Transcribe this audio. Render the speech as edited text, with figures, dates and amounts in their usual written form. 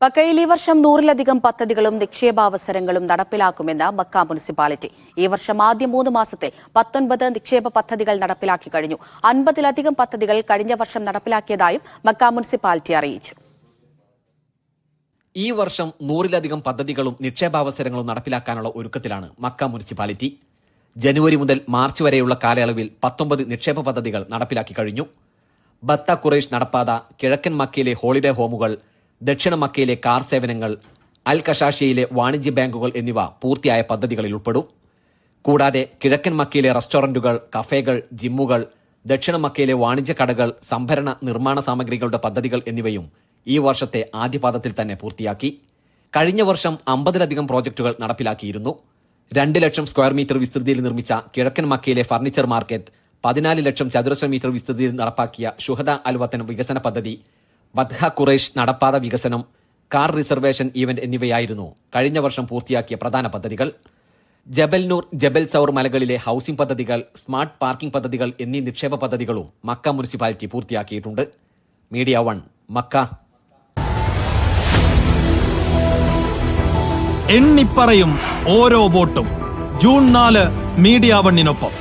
മക്കയിൽ ഈ വർഷം 100-ലധികം പദ്ധതികളും നിക്ഷേപാവസരങ്ങളും നടപ്പിലാക്കുമെന്ന് മക്ക മുനിസിപ്പാലിറ്റി. ഈ വർഷം ആദ്യ 3 മാസത്തിൽ 19 നിക്ഷേപ പദ്ധതികൾ നടപ്പിലാക്കി കഴിഞ്ഞു. 50-ലധികം പദ്ധതികൾ കഴിഞ്ഞ വർഷം നടപ്പിലാക്കിയതായും മക്ക മുനിസിപ്പാലിറ്റി അറിയിച്ചു. ഈ വർഷം 100-ലധികം പദ്ധതികളും നിക്ഷേപാവസരങ്ങളും നടപ്പിലാക്കാനുള്ള ഒരുക്കത്തിലാണ് മക്ക മുനിസിപ്പാലിറ്റി. ജനുവരി മുതൽ മാർച്ച് വരെയുള്ള കാലയളവിൽ 19 നിക്ഷേപ പദ്ധതികൾ നടപ്പിലാക്കി കഴിഞ്ഞു. ബത്ത ഖുറൈഷ് നടപ്പാത, കിഴക്കൻ മക്കയിലെ ഹോളിഡേ ഹോമുകൾ, ദക്ഷിണ മക്കയിലെ കാർ സേവനങ്ങൾ, അൽ കഷാഷിയയിലെ വാണിജ്യ ബാങ്കുകൾ എന്നിവ പൂർത്തിയായ പദ്ധതികളിൽ ഉൾപ്പെടും. കൂടാതെ കിഴക്കൻ മക്കയിലെ റെസ്റ്റോറന്റുകൾ, കഫേകൾ, ജിമ്മുകൾ, ദക്ഷിണ മക്കയിലെ വാണിജ്യ കടകൾ, സംഭരണ നിർമ്മാണ സാമഗ്രികളുടെ പദ്ധതികൾ എന്നിവയും ഈ വർഷത്തെ ആദ്യപാദത്തിൽ തന്നെ പൂർത്തിയാക്കി. കഴിഞ്ഞ വർഷം 50-ലധികം പ്രോജക്ടുകൾ നടപ്പിലാക്കിയിരുന്നു. 2 ലക്ഷം സ്ക്വയർ മീറ്റർ വിസ്തൃതിയിൽ നിർമ്മിച്ച കിഴക്കൻ മക്കയിലെ ഫർണിച്ചർ മാർക്കറ്റ്, 14 ലക്ഷം ചതുരശ്ര മീറ്റർ വിസ്തൃതിയിൽ നടപ്പാക്കിയ ഷുഹദ അൽവത്തൻ വികസന പദ്ധതി, ബത്ഹ ഖുറൈഷ് നടപ്പാത വികസനം, കാർ റിസർവേഷൻ ഈവന്റ് എന്നിവയായിരുന്നു കഴിഞ്ഞ വർഷം പൂർത്തിയാക്കിയ പ്രധാന പദ്ധതികൾ. ജബൽ നൂർ, ജബൽ സൗർ മലകളിലെ ഹൌസിംഗ് പദ്ധതികൾ, സ്മാർട്ട് പാർക്കിംഗ് പദ്ധതികൾ എന്നീ നിക്ഷേപ പദ്ധതികളും മക്ക മുനിസിപ്പാലിറ്റി പൂർത്തിയാക്കിയിട്ടുണ്ട്. Media 1 Makkah. എണ്ണിപ്പറയും ഓരോ വോട്ടും. June 4 media 1-നൊപ്പം.